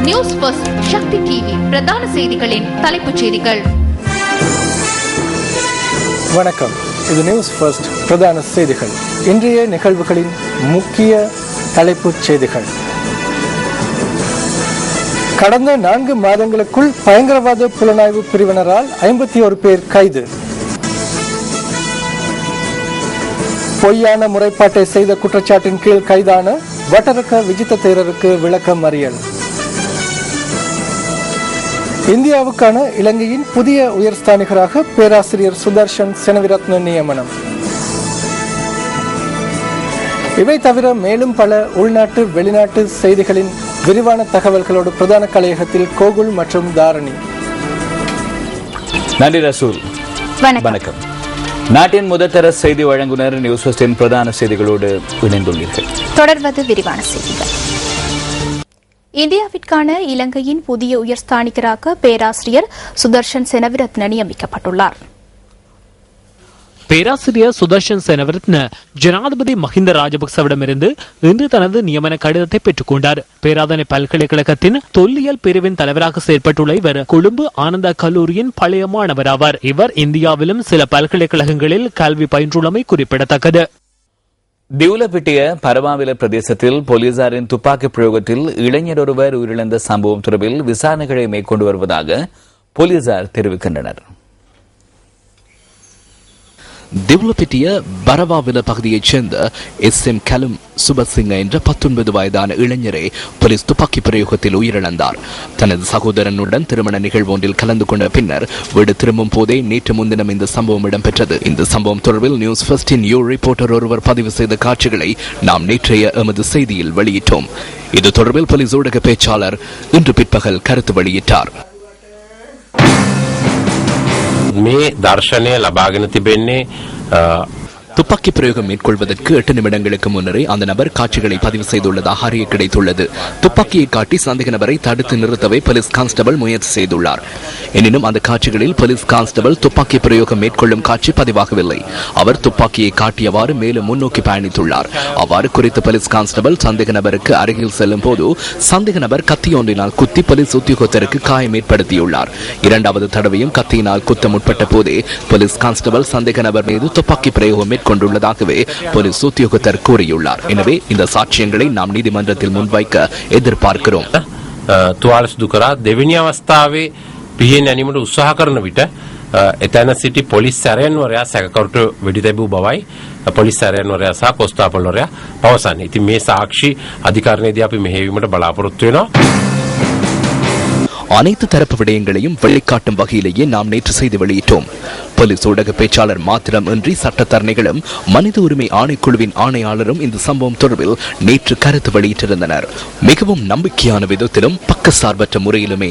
News first சக்தி TV பிரதான செய்திகளின் தலைப்புச் செய்திகள். வணக்கம், இது நியூஸ் ஃபர்ஸ்ட் பிரதான செய்திகள். இன்றைய நிகழ்வுகளின் முக்கிய தலைப்புச் செய்திகள். கடந்த 4 மாதங்களுக்குள் பயங்கரவாத புலனாய்வு பிரிவினரால் 51 பேர் கைது. பொய்யான முறைப்பாட்டை செய்த குற்றச்சாட்டின் கீழ் கைதான வட்டரக்க விஜித்த தேரருக்கு விளக்கம் அறியல். இந்தியாவுக்கான இலங்கையின் புதிய உயர்ஸ்தானிகராக பேராசிரியர் சுதர்ஷன் செனவிரத்ன நியமனம். இவை தவிர மேலும் பல உள்நாட்டு வெளிநாட்டு செய்திகளின் விரிவான தகவல்களோடு பிரதான கலையகத்தில் கோகுல் மற்றும் தாரணி. நன்றி ரசூல். வணக்கம். நாட்டின் முதற்தர செய்தி வழங்குனர் நியூஸ் ஃபர்ஸ்டின் பிரதான செய்திகளோடு இணைந்துள்ளீர்கள். தொடர்வது விரிவான செய்திகள். இந்தியாவிற்கான இலங்கையின் புதிய உயர்ஸ்தானிகராக பேராசிரியர் சுதர்ஷன் செனவிரத்ன நியமிக்கப்பட்டுள்ளார். பேராசிரியர் சுதர்ஷன் செனவிரத்ன ஜனாதிபதி மஹிந்த ராஜபக்சவிடமிருந்து இன்று தனது நியமன கடிதத்தை பெற்றுக் கொண்டார். பேராதனை பல்கலைக்கழகத்தின் தொல்லியல் பிரிவின் தலைவராக செயற்பட்டுள்ள இவர் கொழும்பு ஆனந்தா கல்லூரியின் பழைய மாணவர் ஆவார். இவர் இந்தியாவிலும் சில பல்கலைக்கழகங்களில் கல்வி பயின்றுள்ளமை குறிப்பிடத்தக்கது. திவுலப்பிட்டிய பரவாவில பிரதேசத்தில் போலீசாரின் துப்பாக்கி பிரயோகத்தில் இளைஞர் ஒருவர் உயிரிழந்த சம்பவம் தொடர்பில் விசாரணைகளை மேற்கொண்டு வருவதாக போலீசார் தெரிவிக்கின்றனர். திவுலப்பிட்டிய பரவாவில பகுதியைச் சேர்ந்த SM கலும் சுபசிங்க என்ற 19 வயதான இளைஞரை போலீஸ் துப்பாக்கி பிரயோகத்தில் உயிரிழந்தார். தனது சகோதரனுடன் திருமண நிகழ்வு ஒன்றில் கலந்து கொண்ட பின்னர் வீடு திரும்பும் போதே நேற்று முன்தினம் இந்த சம்பவம் இடம்பெற்றது. இந்த சம்பவம் தொடர்பில் நியூஸ் ஃபர்ஸ்டின் ரிப்போர்ட்டர் ஒருவர் பதிவு செய்த காட்சிகளை நாம் நேற்றைய எமது செய்தியில் வெளியிட்டோம். இது தொடர்பில் போலீஸ் ஊடக பேச்சாளர் இன்று பிற்பகல் கருத்து வெளியிட்டார். මේ දර්ශනය ලබාගෙන තිබෙන්නේ துப்பாக்கி பிரயோகம் மேற்கொள்வதற்கு 8 நிமிடங்களுக்கு முன்னரே அந்த நபர் காட்சிகளை பதிவு செய்துள்ளதாக அறிய கிடைத்துள்ளது. துப்பாக்கியை காட்டி சந்தேக நபரை தடுத்து நிறுத்தவே போலீஸ் கான்ஸ்டபிள் முயற்சி செய்துள்ளார். எனினும் அந்த காட்சிகளில் போலீஸ் கான்ஸ்டபிள் துப்பாக்கி பிரயோகம் மேற்கொள்ளும் காட்சி பதிவாகவில்லை. அவர் துப்பாக்கியை காட்டியவாறு மேலும் முன்னோக்கி பயணித்துள்ளார். அவ்வாறு குறித்த போலீஸ் கான்ஸ்டபிள் சந்தேக நபருக்கு அருகில் செல்லும் போது சந்தேக நபர் கத்தியொன்றினால் குத்தி போலீஸ் உத்தியோகத்தருக்கு காயம் ஏற்படுத்தியுள்ளார். 2வது தடவையும் கத்தியினால் குத்த முற்பட்ட போதே போலீஸ் கான்ஸ்டபிள் சந்தேக நபர் மீது துப்பாக்கி பிரயோகம் கொண்டுள்ளதாகவே போலீஸ் உத்தியோகத்தர் கூறியுள்ளார். எனவே இந்த சாட்சியங்களை நாம் நீதிமன்றத்தில் முன்வைக்க எதிர்பார்க்கிறோம். තුවාල සිදු කරා දෙවෙනි අවස්ථාවේ පිහින් ඇනීමට උත්සාහ කරන විට එතන සිටි පොලිස් සැරයන්වරයා සැකකරුට වෙඩි තැබූ බවයි පොලිස් සැරයන්වරයා සහ කොස්තාපල්වරයා පවසන්නේ. ඉතින් මේ සාක්ෂි අධිකරණයේදී අපි මෙහෙයවීමට බලාපොරොත්තු වෙනවා. அனைத்து தரப்பு விடயங்களையும் வெளிக்காட்டும் வகையிலேயே நாம் நேற்று செய்தி வெளியிட்டோம். போலீஸ் ஊடக பேச்சாளர் மாத்திரமின்றி சட்டத்தரணிகளும் மனித உரிமை ஆணைக்குழுவின் ஆணையாளரும் இந்த சம்பவம் தொடர்பில் நேற்று கருத்து வெளியிட்டிருந்தனர். மிகவும் நம்பிக்கையான விதத்திலும் பக்கசார்பற்ற முறையிலுமே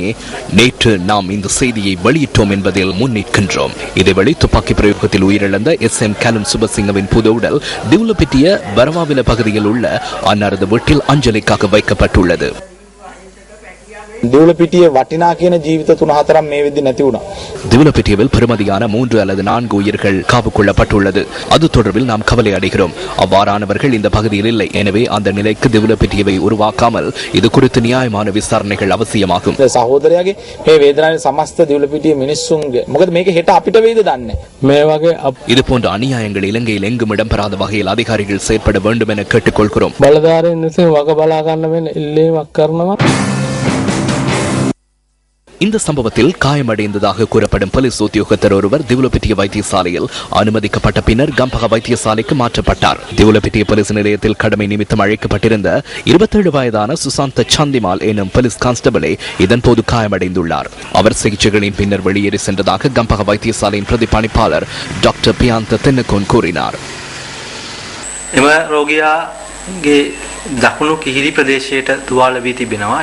நேற்று நாம் இந்த செய்தியை வெளியிட்டோம் என்பதில் முன்னிற்கின்றோம். இதேவேளை துப்பாக்கி பிரயோகத்தில் உயிரிழந்த SM கலும் சுபசிங்கவின் புது உடல் திவுலப்பிட்டிய பரவாவில பகுதியில் உள்ள அன்னாரது வீட்டில் அஞ்சலிக்காக வைக்கப்பட்டுள்ளது. දිවුලපිටිය වටිනා කියන ජීවිත 3-4 මේ වෙද්දි නැති වුණා. திவுலப்பிட்டியவில் பெருமதியான 3 அல்லது 4 உயிர்கள் காவு கொள்ளப்பட்டுள்ளது. அது தொடர்பில் நாம் கவலை அடைகிறோம். அவ்வாறானவர்கள் இந்த பகுதியில் இல்லை. எனவே அந்த நிலைக்கு திவுலப்பிட்டியவை உருவாக்காமல் இது குறித்து நியாயமான விசாரணைகள் அவசியமாகும். සහෝදරයාගේ මේ වේදනාවේ සමස්ත දිවුලපිටිය මිනිස්සුන්ගේ මොකද මේක හෙට අපිට වෙයිද දන්නේ. මේ වගේ இது போன்ற அநியாயங்கள் இலங்கையில் எங்கும் இடம்பெறாத வகையில் அதிகாரிகள் செயற்பட வேண்டும் என கேட்டுக்கொள்கிறோம். බලධාරීන් විසින් වග බලා ගන්න වෙන ඉල්ලීමක් කරනවා. இந்த சம்பவத்தில் காயமடைந்ததாக கூறப்படும் போலீஸ் உத்தியோகத்தர் ஒருவர் திவுலப்பிட்டிய வைத்தியசாலையில் அனுமதிக்கப்பட்ட பின்னர் கம்பக வைத்தியசாலைக்கு மாற்றப்பட்டார். திவுலப்பிட்டிய போலீஸ் நிலையத்தில் கடமை நிமித்தம் அழைக்கப்பட்டிருந்த 27 வயதான சுசாந்த சந்திமால் எனும் போலீஸ் கான்ஸ்டபிளே இதன் போது காயமடைந்துள்ளார். அவர் சிகிச்சைகளின் பின்னர் வெளியேறி சென்றதாக கம்பக வைத்தியசாலையின் பிரதிபலிப்பாளர் டாக்டர் பியாந்த தென்னகோன் கூறினார். දකුණු කිහිරි ප්‍රදේශයට තුවාල වී තිබෙනවා.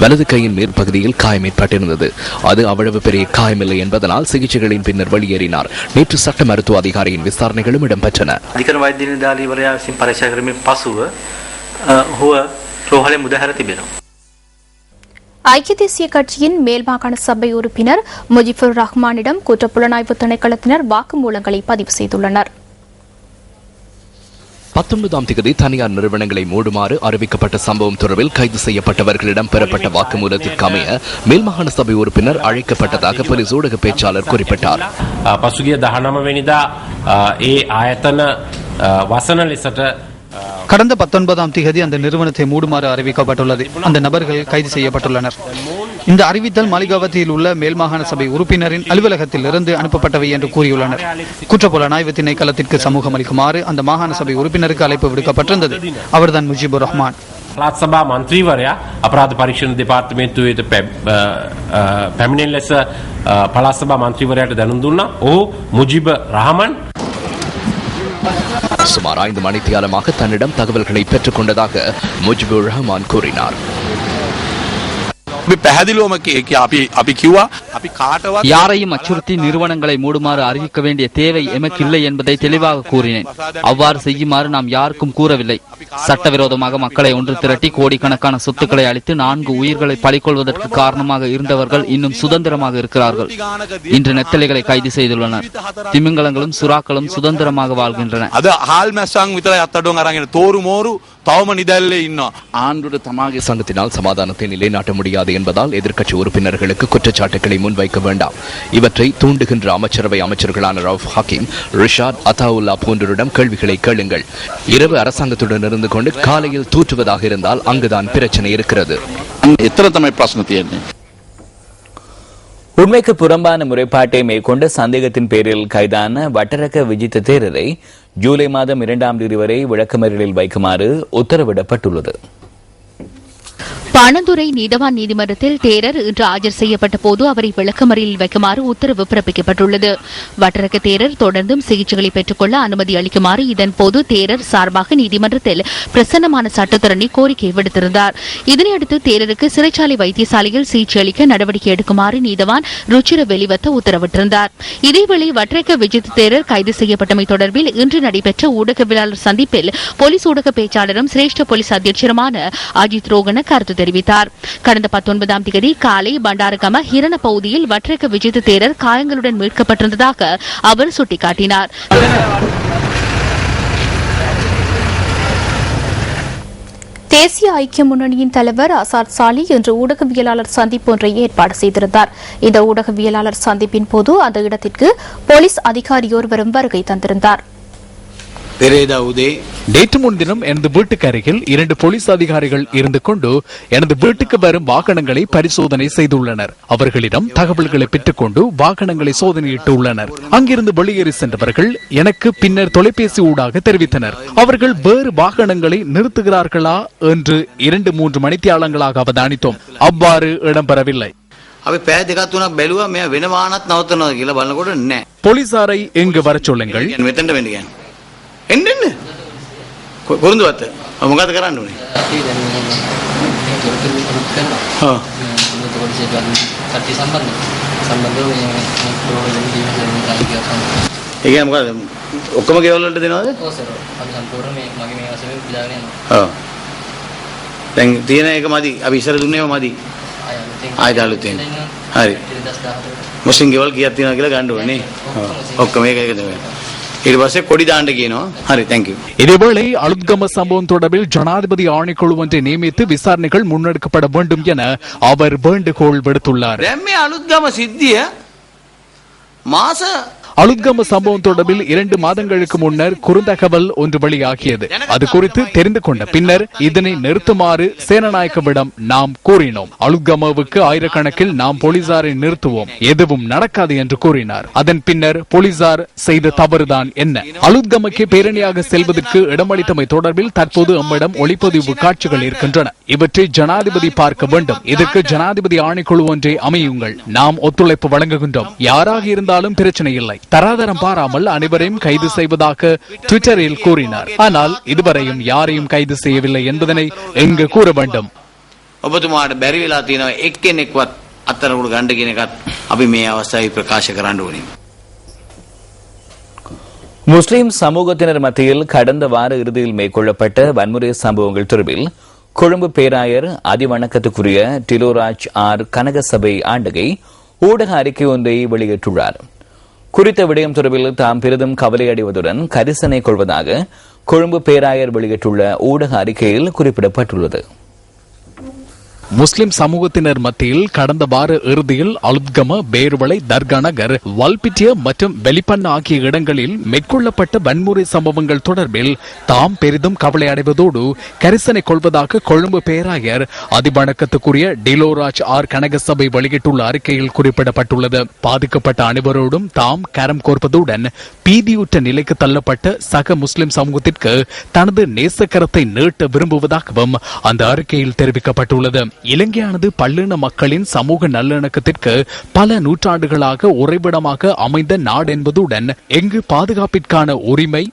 வலது கையின் மேற்பகுதியில் காயம் ஏற்பட்டிருந்தது. அது அவ்வளவு பெரிய காயமில்லை என்பதனால் சிகிச்சைகளின் பின்னர் வெளியேறினார். நேற்று சட்ட மருத்துவ அதிகாரியின் விசாரணைகளும் இடம்பெற்றன. අධිකරණ වෛද්‍ය නිලධාරීවරයා විසින් පරීක්ෂා කිරීමෙන් පසුව ඔහුව රෝහලේ මුදහැර තිබෙනවා. ஐக்கிய தேசிய கட்சியின் மேல்மாகாண சபை உறுப்பினர் முஜிபுர் ரஹ்மானிடம் குற்றப்புலனாய்வு திணைக்களத்தினர் வாக்குமூலங்களை பதிவு செய்துள்ளனர். 19ஆம் தேதி தனியார் நிறுவனங்களை மூடுமாறு அறிவிக்கப்பட்ட சம்பவம் தொடர்பில் கைது செய்யப்பட்டவர்களிடம் பெறப்பட்ட வாக்குமூலத்திற்கு அமைய மேல்மாகாண சபை உறுப்பினர் அழைக்கப்பட்டதாக போலீஸ் ஊடக பேச்சாளர் குறிப்பிட்டார். පසුගිය 19 වෙනිදා ඒ ආයතන වසන ලෙසට கடந்த 19ஆம் தேதி அந்த நிறுவனத்தை மூடுமாறு அறிவிக்கப்பட்டுள்ளது. அந்த நபர்கள் கைது செய்யப்பட்டுள்ளனர். இந்த அறிவித்தல் மாளிகாவத்தியில் உள்ள மேல்மாகாண சபை உறுப்பினரின் அலுவலகத்தில் இருந்து அனுப்பப்பட்டவை என்று கூறியுள்ளனர். குற்றப்புலனாய்வு திணைக்களத்திற்கு சமூகம் அளிக்குமாறு அந்த மாகாண சபை உறுப்பினருக்கு அழைப்பு விடுக்கப்பட்டிருந்தது. அவர்தான் முஜிபுர் ரஹ்மான். පළාත් සභා මන්ත්‍රීවරයා අපරාධ පරීක්ෂණ දෙපාර්තමේන්තුවේ පැමිණෙන ලෙස පළාත් සභා මන්ත්‍රීවරයාට දැනුම් දුන්නා. ඔහු මුජිබ රහමන් சுமார் 5 மணித்தியாலமாக தன்னிடம் தகவல்களை பெற்றுக் கொண்டதாக முஜிபுர் ரஹ்மான் கூறினார். யாரையும் அச்சுறுத்தி நிறுவனங்களை மூடுமாறு அறிவிக்க வேண்டிய தேவை எமக்கு இல்லை என்பதை தெளிவாக கூறினேன். அவ்வாறு செய்யுமாறு நாம் யாருக்கும் கூறவில்லை. சட்டவிரோதமாக மக்களை ஒன்று திரட்டி கோடிக்கணக்கான சொத்துக்களை அளித்து 4 உயிர்களை பறிக்கொள்வதற்கு காரணமாக இருந்தவர்கள் இன்னும் சுதந்திரமாக இருக்கிறார்கள். இன்று நெத்தலைகளை கைது செய்துள்ளனர். திமிங்கலங்களும் சுறாக்களும் சுதந்திரமாக வாழ்கின்றன. சங்கத்தினால் சமாதானத்தை நிலைநாட்ட முடியாது என்பதால் எதிர்க்கட்சி உறுப்பினர்களுக்கு குற்றச்சாட்டுகளை முன்வைக்க வேண்டாம். இவற்றை தூண்டுகின்ற அமைச்சரவை அமைச்சர்களான ரவுஃப் ஹக்கீம், ரிஷாத், அத்தாவுல்லா போன்றோரிடம் கேள்விகளை கேளுங்கள். இரவு அரசாங்கத்துடன் இருந்து கொண்டு காலையில் தூற்றுவதாக இருந்தால் அங்குதான் பிரச்சனை இருக்கிறது. உண்மைக்கு புறம்பான முறைப்பாட்டை மேற்கொண்ட சந்தேகத்தின் பேரில் கைதான வட்டரக்க விஜித்த தேரரை ஜூலை மாதம் 2ஆம் தேதி வரை விளக்கமறியலில் வைக்குமாறு உத்தரவிடப்பட்டுள்ளது. பாணந்துறை நீதவான் நீதிமன்றத்தில் தேரர் இன்று ஆஜர் செய்யப்பட்ட போது அவரை விளக்கமறியலில் வைக்குமாறு உத்தரவு பிறப்பிக்கப்பட்டுள்ளது. வட்டரக்க தேரர் தொடர்ந்தும் சிகிச்சைகளை பெற்றுக்கொள்ள அனுமதி அளிக்குமாறு இதன்போது தேரர் சார்பாக நீதிமன்றத்தில் பிரசன்னமான சட்டத்தரணி கோரிக்கை விடுத்திருந்தார். இதனையடுத்து தேரருக்கு சிறைச்சாலை வைத்தியசாலையில் சிகிச்சை அளிக்க நடவடிக்கை எடுக்குமாறு நீதவான் ருச்சிர வெளிவத்த உத்தரவிட்டிருந்தார். இதேவேளை வட்டரக்க விஜித் தேரர் கைது செய்யப்பட்டமை தொடர்பில் இன்று நடைபெற்ற ஊடகவியலாளர் சந்திப்பில் போலீஸ் ஊடக பேச்சாளரும் சிரேஷ்ட போலீஸ் அத்தியட்சருமான அஜித் ரோகன கருத்து தெரிவித்தார். கடந்த 19ஆம் தேதி காலை பண்டாரகம ஹிரண பகுதியில் வட்டரக்க விஜித் தேரர் காயங்களுடன் மீட்கப்பட்டிருந்ததாக அவர் சுட்டிக்காட்டினார். தேசிய ஐக்கிய முன்னணியின் தலைவர் அசாத் சாலி இன்று ஊடகவியலாளர் சந்திப்பு ஒன்றை ஏற்பாடு செய்திருந்தார். இந்த ஊடகவியலாளர் சந்திப்பின் போது அந்த இடத்திற்கு போலீஸ் அதிகாரியோர்வரும் வருகை தந்திருந்தார். நேற்று முன்தினம் எனது வீட்டுக்கு அருகில் 2 போலீஸ் அதிகாரிகள் இருந்து கொண்டு எனது வீட்டுக்கு வரும் வாகனங்களை பரிசோதனை செய்துள்ளனர். அவர்களிடம் தகவல்களை பெற்றுக் கொண்டு வாகனங்களை சோதனையிட்டு உள்ளனர். அங்கிருந்து வெளியேறி சென்றவர்கள் எனக்கு பின்னர் தொலைபேசி ஊடாக தெரிவித்தனர். அவர்கள் வேறு வாகனங்களை நிறுத்துகிறார்களா என்று 2-3 மணித்தியாலங்களாக அவதானித்தோம். அவ்வாறு இடம்பெறவில்லை. போலீசாரை எங்கு வர சொல்லுங்கள். என்னென்ன பொருந்து பார்த்து முகாத்து கராண்டு ಈಗ ಒಕ್ಕಮಗೆ ಎವಲ್ಲ තියෙන එක මදි අපි ඉස්සර දුන්නේම මදි ආයෙත් අලුතෙන් හරි මුස්ලිම් ගෙවල් කීයක් තියෙනවා කියලා ගන්න ඕනේ ඔක්කොම මේක එක තමයි இதேவேளை அலுத்கம சம்பவம் தொடர்பில் ஜனாதிபதி ஆணைக்குழு ஒன்றை நியமித்து விசாரணைகள் முன்னெடுக்கப்பட வேண்டும் என அவர் வேண்டுகோள் விடுத்துள்ளார். அலுத்கம சம்பவம் தொடர்பில் 2 மாதங்களுக்கு முன்னர் குறுந்தகவல் ஒன்று வெளியாகியது. அது குறித்து தெரிந்து கொண்ட பின்னர் இதனை நிறுத்துமாறு சேனநாயக்கவிடம் நாம் கூறினோம். அலுத்கமவுக்கு ஆயிரக்கணக்கில் நாம் போலீசாரை நிறுத்துவோம், எதுவும் நடக்காது என்று கூறினார். அதன் பின்னர் போலீசார் செய்த தவறுதான் என்ன? அலுத்கமக்கு பேரணியாக செல்வதற்கு இடமளித்தமை தொடர்பில் தற்போது நம்மிடம் ஒளிப்பதிவு காட்சிகள் இருக்கின்றன. இவற்றை ஜனாதிபதி பார்க்க வேண்டும். இதற்கு ஜனாதிபதி ஆணைக்குழு ஒன்றை அமையுங்கள். நாம் ஒத்துழைப்பு வழங்குகின்றோம். யாராக இருந்தாலும் பிரச்சனை இல்லை. தராதரம் பாராமல் அனைவரையும் கைது செய்வதாக ட்விட்டரில் கூறினார். ஆனால் இதுவரையும் யாரையும் கைது செய்யவில்லை என்பதனை எங்கு கூற வேண்டும். ඔබතුමාට බැරි වෙලා තියෙනවා එක්කෙනෙක්වත් අත්තරකට ගන්න කියන එකත් අපි මේ අවස්ථාවේ ප්‍රකාශ කරන්න ඕනේ. முஸ்லிம் சமூகத்தினர் மத்தியில் கடந்த வார இறுதியில் மேற்கொள்ளப்பட்ட வன்முறை சம்பவங்கள் தொடர்பில் கொழும்பு பேராயர் அதிவணக்கத்துக்குரிய டிலோராஜ் ஆர் கனகசபை ஆண்டகை ஊடக அறிக்கை ஒன்றை வெளியிட்டுள்ளார். குறித்த விடயம் தொடர்பில் தாம் பெரிதும் கவலையடைவதுடன் கரிசனை கொள்வதாக கொழும்பு பேராயர் வெளியிட்டுள்ள ஊடக அறிக்கையில் குறிப்பிடப்பட்டுள்ளது. முஸ்லிம் சமூகத்தினர் மத்தியில் கடந்த வார இறுதியில் அலுத்கம, பேருவளை, தர்கா நகர், வல்பிட்டிய மற்றும் வெளிப்பண்ண ஆகிய இடங்களில் மேற்கொள்ளப்பட்ட வன்முறை சம்பவங்கள் தொடர்பில் தாம் பெரிதும் கவலை அடைவதோடு கரிசனை கொள்வதாக கொழும்பு பேராயர் அதிவணக்கத்துக்குரிய டிலோராஜ் ஆர் கனகசபை வெளியிட்டுள்ள அறிக்கையில் குறிப்பிடப்பட்டுள்ளது. பாதிக்கப்பட்ட அனைவரோடும் தாம் கரம் கோர்ப்பதுடன் பீதியுற்ற நிலைக்கு தள்ளப்பட்ட சக முஸ்லிம் சமூகத்திற்கு தனது நேசக்கரத்தை நீட்ட விரும்புவதாகவும் அந்த அறிக்கையில் தெரிவிக்கப்பட்டுள்ளது. இலங்கையானது பல்லின மக்களின் சமூக நல்லிணக்கத்திற்கு பல நூற்றாண்டுகளாக உறைவிடமாக அமைந்த நாடு என்பதுடன் எங்கு பாதுகாப்பிற்கான உரிமை,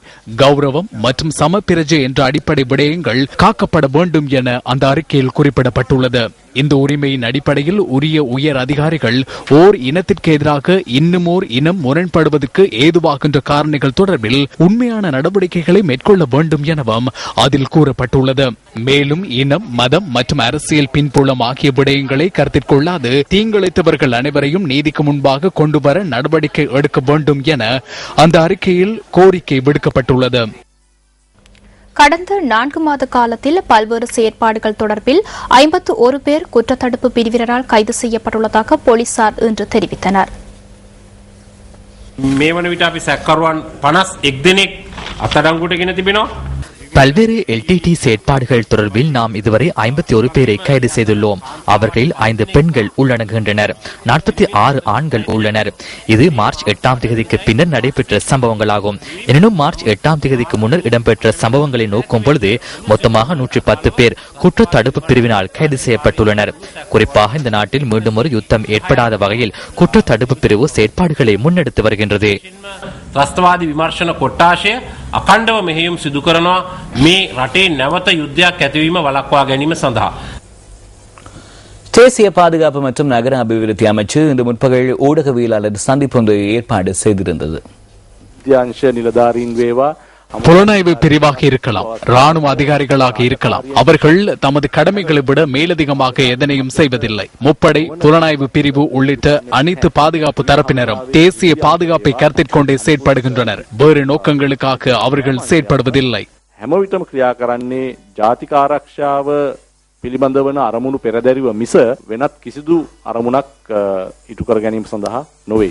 கௌரவம் மற்றும் சமப்பிரஜை என்ற அடிப்படை விடயங்கள் காக்கப்பட வேண்டும் என அந்த அறிக்கையில் குறிப்பிடப்பட்டுள்ளது. இந்த உரிமையின் அடிப்படையில் உரிய உயர் அதிகாரிகள் ஓர் இனத்திற்கு எதிராக இன்னுமோர் இனம் முரண்படுவதற்கு ஏதுவாகின்ற காரணிகள் தொடர்பில் உண்மையான நடவடிக்கைகளை மேற்கொள்ள வேண்டும் எனவும் அதில் கூறப்பட்டுள்ளது. மேலும் இனம், மதம் மற்றும் அரசியல் பின்புலம் ஆகிய விடயங்களை கருத்தில் கொள்ளாது தீங்கிழைத்தவர்கள் அனைவரையும் நீதிக்கு முன்பாக கொண்டு வர நடவடிக்கை எடுக்க வேண்டும் என அந்த அறிக்கையில் கோரிக்கை விடுக்கப்பட்டுள்ளது. கடந்த 4 மாத காலத்தில் பல்வேறு செயற்பாடுகள் தொடர்பில் 51 பேர் குற்றத்தடுப்பு பிரிவினரால் கைது செய்யப்பட்டுள்ளதாக போலீசார் இன்று தெரிவித்தனர். මේ වන විට අපි සැකකරුවන් 51 දෙනෙක් අත්අඩංගුවට ගෙන තිබෙනවා. பல்வேறு எல்டிடி செயற்பாடுகள் தொடர்பில் நாம் இதுவரை 51 பேரை கைது செய்துள்ளோம். அவர்களில் 5 பெண்கள் உள்ளடங்குகின்றனர், 46 ஆண்கள் உள்ளனர். இது மார்ச் 8ஆம் தேதிக்கு பின்னர் நடைபெற்ற சம்பவங்களாகும். எனினும் மார்ச் 8ஆம் தேதிக்கு முன்னர் இடம்பெற்ற சம்பவங்களை நோக்கும் பொழுது மொத்தமாக 110 பேர் குற்ற தடுப்பு பிரிவினால் கைது செய்யப்பட்டுள்ளனர். குறிப்பாக இந்த நாட்டில் மீண்டும் ஒரு யுத்தம் ஏற்படாத வகையில் குற்ற தடுப்பு பிரிவு செயற்பாடுகளை முன்னெடுத்து வருகின்றது. ත්‍රස්තවාදී විමර්ශන කොට්ටාශය අඛණ්ඩව මෙහෙයුම් සිදු කරනවා මේ රටේ නැවත යුද්ධයක් ඇතිවීම වළක්වා ගැනීම සඳහා. தேசிய பாதுகாப்பு மற்றும் நகர அபிவிருத்தி அமைச்சு இன்று முற்பகல் ஊடகவியலாளர் சந்திப்பு ஏற்பாடு செய்திருந்தது. புலனாய்வு பிரிவாக இருக்கலாம், ராணுவ அதிகாரிகளாக இருக்கலாம், அவர்கள் தமது கடமைகளை விட மேலதிகமாக எதனையும் செய்வதில்லை. முப்படை, புலனாய்வு பிரிவு உள்ளிட்ட அனைத்து பாதுகாப்பு தரப்பினரும் தேசிய பாதுகாப்பை கருத்தில் கொண்டே செயற்படுகின்றனர். வேறு நோக்கங்களுக்காக அவர்கள் செயற்படுவதில்லை. හැමවිටම ක්‍රියා කරන්නේ ජාතික ආරක්ෂාව පිළිබඳ වන අරමුණු පෙරදැරිව මිස වෙනත් කිසිදු අරමුණක් ඉටු කර ගැනීම සඳහා නොවේ.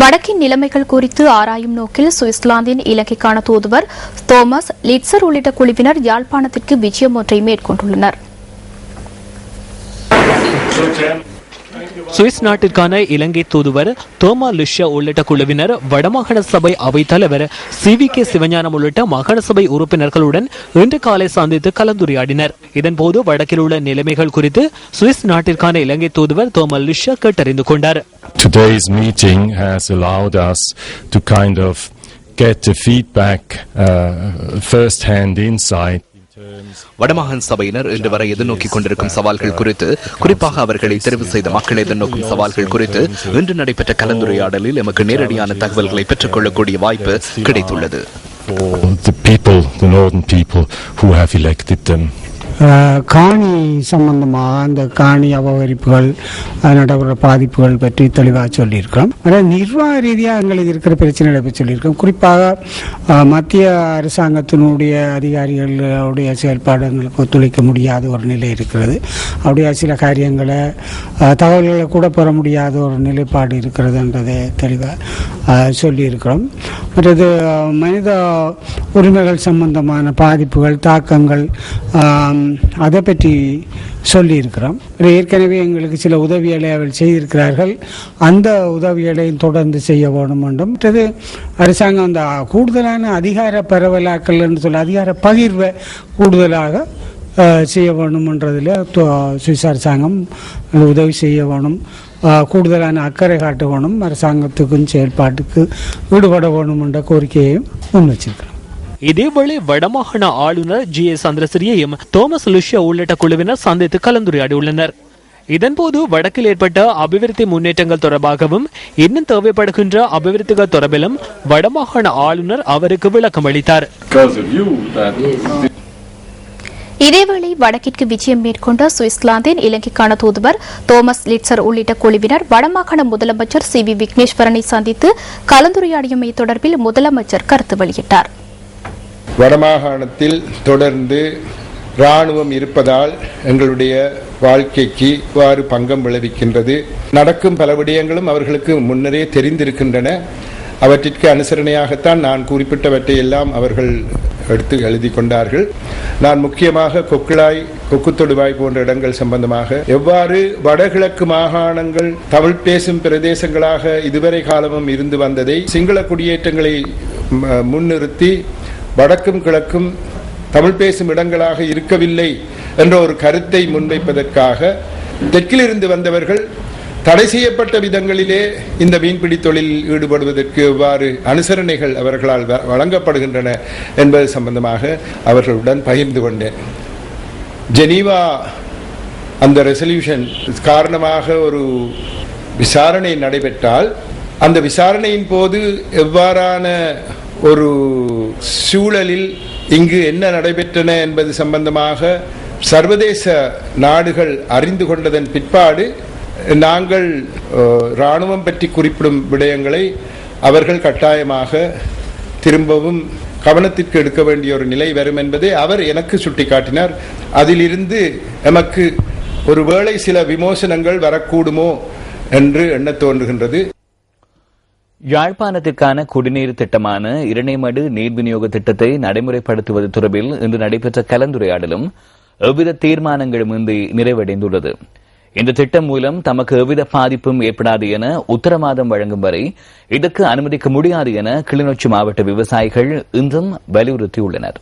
வடக்கின் நிலைமைகள் குறித்து ஆராயும் நோக்கில் சுவிட்சர்லாந்தின் இலங்கைக்கான தூதுவர் தோமஸ் லிட்சர் உள்ளிட்ட குழுவினர் யாழ்ப்பாணத்திற்கு விஜயம் ஒன்றை மேற்கொண்டுள்ளனர். சுவிஸ் நாட்டிற்கான இலங்கை தூதுவர் தோமா லுஷ்யா உள்ளிட்ட குழுவினர் வடமாகாண சபை அவைத் தலைவர் CVK சிவஞானம் உள்ளிட்ட மாகாண சபை உறுப்பினர்களுடன் இன்று காலை சந்தித்து கலந்துரையாடினர். இதன்போது வடக்கில் உள்ள நிலைமைகள் குறித்து சுவிஸ் நாட்டிற்கான இலங்கை தூதுவர் தோமா லுஷ்யா கேட்டறிந்து கொண்டார். Today's meeting has allowed us to kind of get the feedback, first-hand insight. வடமாகாண சபையினர் இன்று வரை எதிர்நோக்கிக் கொண்டிருக்கும் சவால்கள் குறித்து, குறிப்பாக அவர்களை தெரிவு செய்த மக்கள் எதிர்நோக்கும் சவால்கள் குறித்து இன்று நடைபெற்ற கலந்துரையாடலில் எமக்கு நேரடியான தகவல்களை பெற்றுக் கொள்ளக்கூடிய வாய்ப்பு கிடைத்துள்ளது. காணி சம்பந்தமாக அந்த காணி அபகரிப்புகள் நடைபெற பாதிப்புகள் பற்றி தெளிவாக சொல்லியிருக்கிறோம். ஆனால் நிர்வாக ரீதியாக எங்களுக்கு இருக்கிற பிரச்சனைகளை பற்றி சொல்லியிருக்கோம். குறிப்பாக மத்திய அரசாங்கத்தினுடைய அதிகாரிகளுடைய செயல்பாடு எங்களுக்கு ஒத்துழைக்க முடியாத ஒரு நிலை இருக்கிறது. அப்படியே சில காரியங்களை தகவல்களை கூட பெற முடியாத ஒரு நிலைப்பாடு இருக்கிறது என்றதை தெளிவாக சொல்லியிருக்கிறோம். மற்றது மனித உரிமைகள் சம்பந்தமான பாதிப்புகள், தாக்கங்கள், அதை பற்றி சொல்லியிருக்கிறோம். ஏற்கனவே எங்களுக்கு சில உதவிகளை அவர்கள் செய்திருக்கிறார்கள். அந்த உதவிகளையும் தொடர்ந்து செய்ய வேண்டும் என்றும், மற்றது அரசாங்கம் அந்த கூடுதலான அதிகார பரவலாக்கல் என்று சொல்ல அதிகார பகிர்வை கூடுதலாக செய்ய வேண்டும் என்றதில் சுவிஸ் அரசாங்கம் உதவி செய்ய வேணும், கூடுதலான அக்கறை காட்ட வேணும், அரசாங்கத்துக்கும் செயல்பாட்டுக்கு ஈடுபட வேணும் என்ற கோரிக்கையையும் முன் வச்சிருக்கிறோம். இதேவேளை வடமாகாண ஆளுநர் GS சந்திரசிறியையும் தோமஸ் லுஷ்யா உள்ளிட்ட குழுவினர் சந்தித்து கலந்துரையாடியுள்ளனர். இதன்போது வடக்கில் ஏற்பட்ட அபிவிருத்தி முன்னேற்றங்கள் தொடர்பாகவும் இன்னும் தேவைப்படுகின்ற அபிவிருத்திகள் தொடர்பிலும் வடமாகாண ஆளுநர் அவருக்கு விளக்கம் அளித்தார். இதேவேளை வடக்கிற்கு விஜயம் மேற்கொண்ட சுவிட்சர்லாந்தின் இலங்கைக்கான தூதுவர் தோமஸ் லிட்சர் உள்ளிட்ட குழுவினர் வடமாகாண முதலமைச்சர் சி வி விக்னேஸ்வரனை சந்தித்து கலந்துரையாடியமை தொடர்பில் முதலமைச்சர் கருத்து வெளியிட்டார். வடமாகாணத்தில் தொடர்ந்து இராணுவம் இருப்பதால் எங்களுடைய வாழ்க்கைக்கு இவ்வாறு பங்கம் விளைவிக்கின்றது. நடக்கும் பல விடயங்களும் அவர்களுக்கு முன்னரே தெரிந்திருக்கின்றன. அவற்றிற்கு அனுசரணையாகத்தான் நான் குறிப்பிட்டவற்றை எல்லாம் அவர்கள் எடுத்து எழுதி கொண்டார்கள். நான் முக்கியமாக கொக்குளாய், கொக்குத்தொடுவாய் போன்ற இடங்கள் சம்பந்தமாக எவ்வாறு வடகிழக்கு மாகாணங்கள் தமிழ் பேசும் பிரதேசங்களாக இதுவரை காலமும் இருந்து வந்ததை சிங்கள குடியேற்றங்களை முன்னிறுத்தி வடக்கும் கிழக்கும் தமிழ் பேசும் இடங்களாக இருக்கவில்லை என்ற ஒரு கருத்தை முன்வைப்பதற்காக தெற்கிலிருந்து வந்தவர்கள் தடை செய்யப்பட்ட விதங்களிலே இந்த மீன்பிடி தொழிலில் ஈடுபடுவதற்கு எவ்வாறு அனுசரணைகள் அவர்களால் வழங்கப்படுகின்றன என்பது சம்பந்தமாக அவர்களுடன் பகிர்ந்து கொண்டேன். ஜெனீவா அந்த ரெசல்யூஷன் காரணமாக ஒரு விசாரணை நடைபெற்றால் அந்த விசாரணையின் போது எவ்வாறான ஒரு சூழலில் இங்கு என்ன நடைபெற்றன என்பது சம்பந்தமாக சர்வதேச நாடுகள் அறிந்து கொண்டதன் பிற்பாடு நாங்கள் இராணுவம் பற்றி குறிப்பிடும் விடயங்களை அவர்கள் கட்டாயமாக திரும்பவும் கவனத்திற்கு எடுக்க வேண்டிய ஒரு நிலை வரும் என்பதை அவர் எனக்கு சுட்டிக்காட்டினார். அதிலிருந்து எமக்கு ஒருவேளை சில விமோசனங்கள் வரக்கூடுமோ என்று எண்ண தோன்றுகின்றது. யாழ்ப்பாணத்திற்கான குடிநீர் திட்டமான இரணைமடு நீர் விநியோக திட்டத்தை நடைமுறைப்படுத்துவது தொடர்பில் இன்று நடைபெற்ற கலந்துரையாடலும் எவ்வித தீர்மானங்களும் இன்றி நிறைவடைந்துள்ளது. இந்த திட்டம் மூலம் தமக்கு எவ்வித பாதிப்பும் ஏற்படாது என உத்தரவாதம் வழங்கும் வரை இதற்கு அனுமதிக்க முடியாது என கிளிநொச்சி மாவட்ட விவசாயிகள் இன்றும் வலியுறுத்தியுள்ளனர்.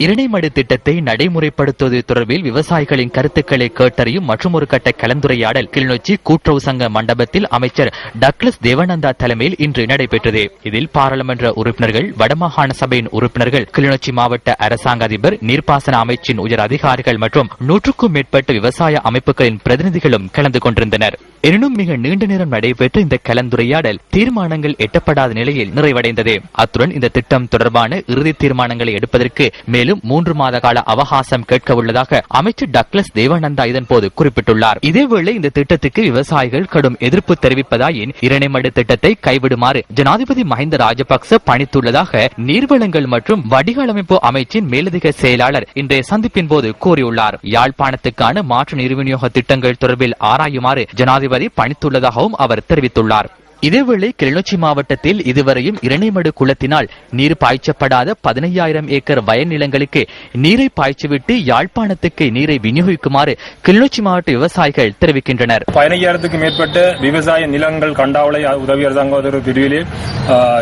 இரணைமடு திட்டத்தை நடைமுறைப்படுத்துவது தொடர்பில் விவசாயிகளின் கருத்துக்களை கேட்டறியும் மற்றொரு கட்ட கலந்துரையாடல் கிளிநொச்சி கூட்டுறவு சங்க மண்டபத்தில் அமைச்சர் டக்ளஸ் தேவானந்தா தலைமையில் இன்று நடைபெற்றது. இதில் பாராளுமன்ற உறுப்பினர்கள், வடமாகாண சபையின் உறுப்பினர்கள், கிளிநொச்சி மாவட்ட அரசாங்க அதிபர், நீர்ப்பாசன அமைச்சின் உயர் அதிகாரிகள் மற்றும் 100க்கும் மேற்பட்ட விவசாய அமைப்புகளின் பிரதிநிதிகளும் கலந்து கொண்டிருந்தனர். எனினும் மிக நீண்ட நேரம் நடைபெற்ற இந்த கலந்துரையாடல் தீர்மானங்கள் எட்டப்படாத நிலையில் நிறைவடைந்தது. அத்துடன் இந்த திட்டம் தொடர்பான இறுதி தீர்மானங்களை எடுப்பதற்கு மேலும் 3 மாத கால அவகாசம் கேட்க உள்ளதாக அமைச்சர் டக்ளஸ் தேவானந்தா இதன்போது குறிப்பிட்டுள்ளார். இதேவேளை இந்த திட்டத்துக்கு விவசாயிகள் கடும் எதிர்ப்பு தெரிவிப்பதாயின் இரணைமடு திட்டத்தை கைவிடுமாறு ஜனாதிபதி மஹிந்த ராஜபக்ச பணித்துள்ளதாக நீர்வளங்கள் மற்றும் வடிகாலமைப்பு அமைச்சின் மேலதிக செயலாளர் இன்றைய சந்திப்பின் போது கூறியுள்ளார். யாழ்ப்பாணத்துக்கான மாற்று நீர் விநியோக திட்டங்கள் தொடர்பில் ஆராயுமாறு ஜனாதிபதி பணித்துள்ளதாகவும் அவர் தெரிவித்துள்ளார். இதேவேளை கிளிநொச்சி மாவட்டத்தில் இதுவரையும் இரணைமடு குளத்தினால் நீர் பாய்ச்சப்படாத 15,000 ஏக்கர் வயல் நிலங்களுக்கு நீரை பாய்ச்சிவிட்டு யாழ்ப்பாணத்துக்கு நீரை விநியோகிக்குமாறு கிளிநொச்சி மாவட்ட விவசாயிகள் தெரிவிக்கின்றனர். 15,000க்கும் மேற்பட்ட விவசாய நிலங்கள் கண்டாவளை உதவி அரசாங்க பிரிவிலே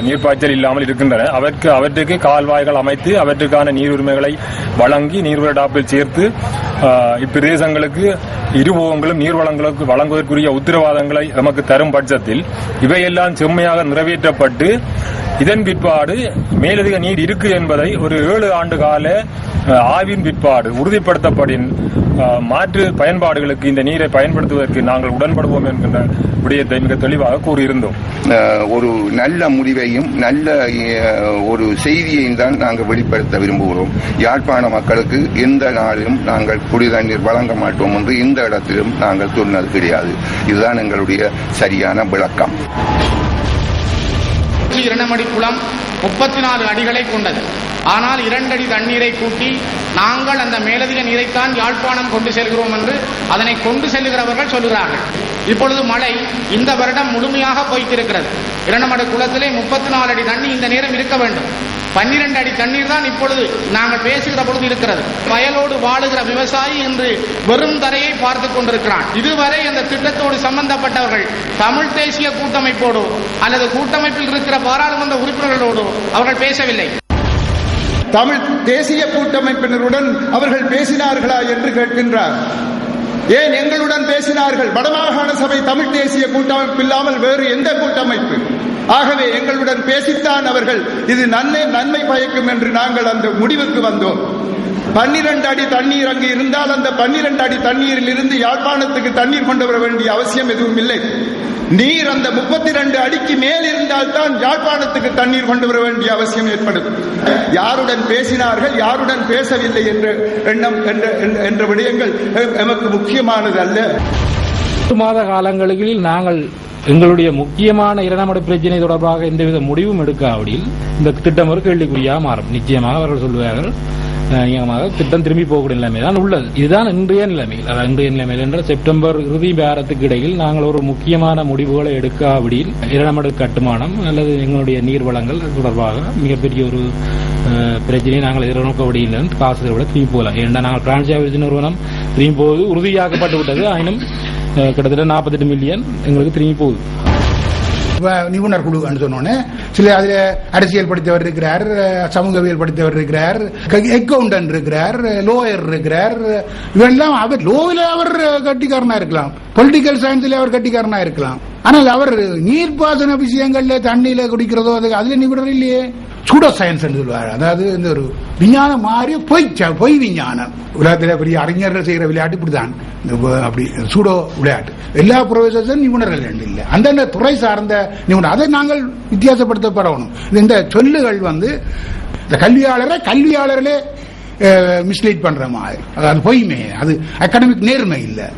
நீர்ப்பாய்ச்சல் இல்லாமல் இருக்கின்றன. அவற்றுக்கு கால்வாய்கள் அமைத்து அவற்றுக்கான நீர் உரிமைகளை வழங்கி நீர்வள டாப்பில் சேர்த்து இப்பிரதேசங்களுக்கு இருபோகங்களும் நீர் வளங்களுக்கு வழங்குவதற்குரிய உத்தரவாதங்களை நமக்கு தரும் பட்சத்தில் இவையெல்லாம் செம்மையாக நிறைவேற்றப்பட்டு இதன் பிற்பாடு மேலதிக நீர் இருக்கு என்பதை ஒரு 7 ஆண்டு கால ஆய்வின் பிற்பாடு உறுதிப்படுத்தப்படின் மாற்று பயன்பாடுகளுக்கு இந்த நீரை பயன்படுத்துவதற்கு நாங்கள் உடன்படுவோம் என்கின்ற விடயத்தை மிக தெளிவாக கூறியிருந்தோம். ஒரு நல்ல முடிவையும் நல்ல ஒரு செய்தியையும் தான் நாங்கள் வெளிப்படுத்த விரும்புகிறோம். யாழ்ப்பாண மக்களுக்கு எந்த நாளிலும் நாங்கள் குடிநீர் வழங்க மாட்டோம் என்று இந்த இடத்திலும் நாங்கள் சொன்னது கிடையாது. இதுதான் எங்களுடைய சரியான விளக்கம். இரணைமடு குளம் 34 அடிகளை கொண்டது. ஆனால் 2 அடி தண்ணீரை கூட்டி நாங்கள் அந்த மேலதிக நீரைத்தான் யாழ்ப்பாணம் கொண்டு செல்கிறோம் என்று அதனை கொண்டு செல்லுகிறவர்கள் சொல்கிறார்கள். இப்பொழுது மழை இந்த வருடம் முழுமையாக பொய்த்திருக்கிறது. இரணைமடு குளத்திலே 34 அடி தண்ணி இந்த நேரம் இருக்க வேண்டும். 12 அடி தண்ணீர் தான் இப்பொழுது நாங்கள் பேசுகிற பொழுது இருக்கிறது. வயலோடு வாழுகிற விவசாயி இன்று வெறும் தரையை பார்த்துக் கொண்டிருக்கிறான். இதுவரை அந்த திட்டத்தோடு சம்பந்தப்பட்டவர்கள் தமிழ் தேசிய கூட்டமைப்போடு அல்லது கூட்டமைப்பில் இருக்கிற பாராளுமன்ற உறுப்பினர்களோடு அவர்கள் பேசவில்லை. தமிழ் தேசிய கூட்டமைப்பினருடன் அவர்கள் பேசினார்களா என்று கேட்கின்றார். ஏன் எங்களுடன் பேசினார்கள்? வடமாகாண சபை தமிழ் தேசிய கூட்டமைப்பு இல்லாமல் வேறு எந்த கூட்டமைப்பு? ஆகவே எங்களுடன் பேசித்தான் அவர்கள் இது நன்மை பயக்கும் என்று நாங்கள் அந்த முடிவுக்கு வந்தோம். 12 அடி தண்ணீர் அங்கு இருந்தால் அந்த 12 அடி தண்ணீரில் இருந்து யாழ்ப்பாணத்துக்கு தண்ணீர் கொண்டு வர வேண்டிய அவசியம் எதுவும் இல்லை. நீர் அந்த 32 அடிக்கு மேல் இருந்தால் தான் யாழ்ப்பாணத்துக்கு தண்ணீர் கொண்டு வர வேண்டிய அவசியம் ஏற்படும். யாருடன் பேசினார்கள், யாருடன் பேசவில்லை என்ற எண்ணம் என்ற விடயங்கள் எமக்கு முக்கியமானது அல்ல. 8 மாத காலங்களில் நாங்கள் எங்களுடைய முக்கியமான இரணமடு பிரச்சனை தொடர்பாக எந்தவித முடிவும் எடுக்காவிடில் இந்த திட்டம் ஒரு கேள்விக்குறியாக மாறும். நிச்சயமாக அவர்கள் சொல்வார்கள், திட்டம் திரும்பி போகக்கூடிய நிலைமை தான் உள்ளது. இதுதான் இன்றைய நிலைமையில், அதாவது இன்றைய நிலைமையில் என்ற செப்டம்பர் இறுதி வாரத்துக்கு இடையில் நாங்கள் ஒரு முக்கியமான முடிவுகளை எடுக்காவிடில் இரணமடு கட்டுமானம் அல்லது எங்களுடைய நீர் வளங்கள் தொடர்பாக மிகப்பெரிய ஒரு பிரச்சனையை நாங்கள் எதிர்நோக்கவிடையில் காசு விட திரும்பி போகலாம். ஏன்னா நாங்கள் பிரான்சியாவின் நிறுவனம் திரும்பி போவது உறுதியாக்கப்பட்டு விட்டது. ஆயினும் கிட்டத்தட்ட 48 மில்லியன் எங்களுக்கு திரும்பி போகுது. நிபுணர் குழு சொன்னோன்னே சில அதில் அரசியல் படித்தவர் இருக்கிறார், சமூகவியல் படித்தவர் இருக்கிறார், அக்கவுண்டன்ட் இருக்கிறார், லோயர் இருக்கிறார். இவெல்லாம் அவர் லோவில் அவர் கட்டிக்காரனா இருக்கலாம், பொலிட்டிக்கல் சயின்ஸ்ல அவர் கட்டிக்காரனா இருக்கலாம். ஆனால் அவர் நீர்ப்பாசன விஷயங்கள்ல தண்ணியில குடிக்கிறதோ அதுல நிபுணர் இல்லையே. சூடோ சயின்ஸ் என்று சொல்வார். அதாவது இந்த ஒரு விஞ்ஞானம் மாறி பொய் விஞ்ஞானம். உலகத்தில் பெரிய அறிஞர்கள் செய்கிற விளையாட்டு இப்படிதான், அப்படி சூடோ விளையாட்டு. எல்லா ப்ரொஃபசர்ஸும் நிபுணர்கள் இல்லை, அந்தந்த துறை சார்ந்த நிபுணர். அதை நாங்கள் வித்தியாசப்படுத்தப்படணும். இந்த சொல்லுகள் இந்த கல்வியாளர்களே மிஸ்லீட் பண்ற மாதிரி, அது பொய்மை, அது அகாடமிக் நேர்மை இல்லை.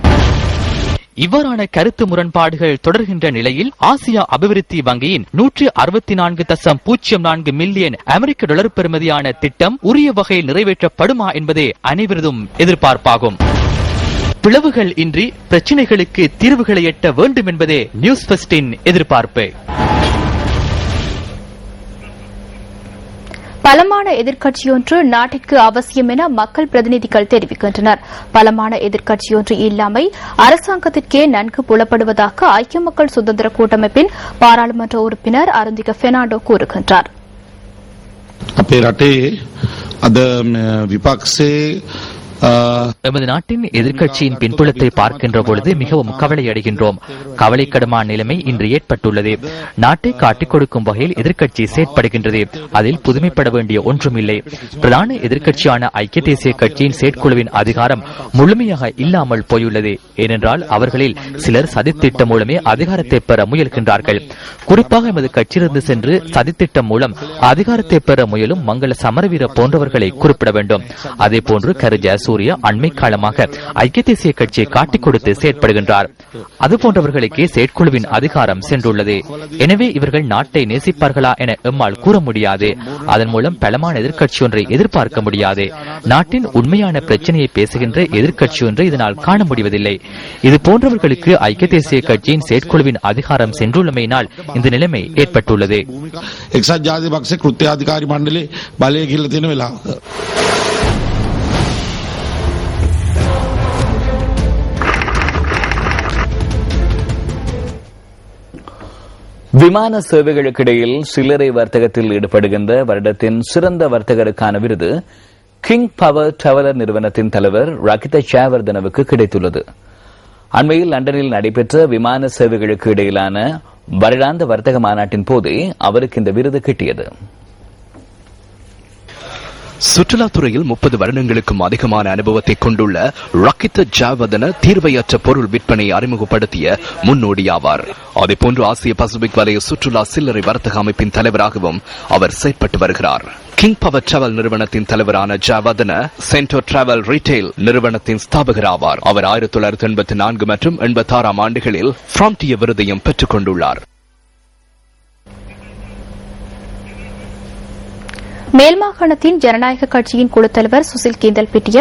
இவ்வாறான கருத்து முரண்பாடுகள் தொடர்கின்ற நிலையில் ஆசியா அபிவிருத்தி வங்கியின் 164.04 மில்லியன் அமெரிக்க டாலர் பெறுமதியான திட்டம் உரிய வகையில் நிறைவேற்றப்படுமா என்பதே அனைவரதும் எதிர்பார்ப்பாகும். பிளவுகள் இன்றி பிரச்சினைகளுக்கு தீர்வுகளை எட்ட வேண்டும் என்பதே நியூஸ் ஃபர்ஸ்டின் எதிர்பார்ப்பு. பலமான எதிர்க்கட்சியொன்று நாட்டிற்கு அவசியம் என மக்கள் பிரதிநிதிகள் தெரிவிக்கின்றனர். பலமான எதிர்க்கட்சியொன்று இல்லாமை அரசாங்கத்திற்கே நன்கு புலப்படுவதாக ஐக்கிய மக்கள் சுதந்திர கூட்டமைப்பின் பாராளுமன்ற உறுப்பினர் அருந்திக பெர்னாண்டோ கூறுகின்றார். எமது நாட்டின் எதிர்க்கட்சியின் பின்புலத்தை பார்க்கின்ற பொழுது மிகவும் கவலையடைகின்றோம். கவலைக்கிடமான நிலைமை இன்று ஏற்பட்டுள்ளது. நாட்டை காட்டிக் கொடுக்கும் வகையில் எதிர்க்கட்சி செயற்படுகின்றது. அதில் புதுமைப்பட வேண்டிய ஒன்றுமில்லை. பிரதான எதிர்க்கட்சியான ஐக்கிய தேசிய கட்சியின் செயற்குழுவின் அதிகாரம் முழுமையாக இல்லாமல் போயுள்ளது. ஏனென்றால் அவர்களில் சிலர் சதித்திட்டம் மூலமே அதிகாரத்தை பெற முயல்கின்றார்கள். குறிப்பாக எமது கட்சியிலிருந்து சென்று சதித்திட்டம் மூலம் அதிகாரத்தை பெற முயலும் மங்கள சமரவீர போன்றவர்களை குறிப்பிட வேண்டும். அதே போன்று கரு ஜெயசூரிய அண்மை காலமாக ஐக்கிய தேசிய கட்சியை காட்டிக் கொடுத்து செயற்படுகின்றார். அதுபோன்றவர்களுக்கே செயற்குழுவின் அதிகாரம் சென்றுள்ளது. எனவே இவர்கள் நாட்டை நேசிப்பார்களா என எம்மால் கூற முடியாது. அதன் மூலம் பலமான எதிர்க்கட்சி ஒன்றை எதிர்பார்க்க முடியாது. நாட்டின் உண்மையான பிரச்சனையை பேசுகின்ற எதிர்க்கட்சி ஒன்றை இதனால் காண முடிவதில்லை. இது போன்றவர்களுக்கு ஐக்கிய தேசிய கட்சியின் செயற்குழுவின் அதிகாரம் சென்றுள்ளமையினால் இந்த நிலைமை ஏற்பட்டுள்ளது. விமான சேவைகளுக்கிடையில் சில்லறை வர்த்தகத்தில் ஈடுபடுகின்ற வருடத்தின் சிறந்த வர்த்தகருக்கான விருது கிங் பவர் டிராவலர் நிறுவனத்தின் தலைவர் ரகிதா ஜெயவர்தனவுக்கு கிடைத்துள்ளது. அண்மையில் லண்டனில் நடைபெற்ற விமான சேவைகளுக்கு இடையிலான வருடாந்த வர்த்தக மாநாட்டின் போதே அவருக்கு இந்த விருது கிட்டியது. சுற்றுலாத்துறையில் 30 வருடங்களுக்கும் அதிகமான அனுபவத்தை கொண்டுள்ள ரகிதா ஜெயவர்தன தீர்வையற்ற பொருள் விற்பனை அறிமுகப்படுத்திய முன்னோடியாவார். அதேபோன்று ஆசிய பசிபிக் வலய சுற்றுலா சில்லறை வர்த்தக அமைப்பின் தலைவராகவும் அவர் செயற்பட்டு வருகிறார். கிங் பவர் டிராவல் நிறுவனத்தின் தலைவரான ஜெயவர்தன சென்டோ டிராவல் ரீட்டைல் நிறுவனத்தின் ஸ்தாபகர் ஆவார். அவர் 1984 மற்றும் 86 ஆண்டுகளில் ஃப்ரான்டியர் விருதையும் பெற்றுக் கொண்டுள்ளார். மேல்மாகாணத்தின் ஜனநாயக கட்சியின் குழு தலைவர் சுசில் கேந்தல் பிட்டிய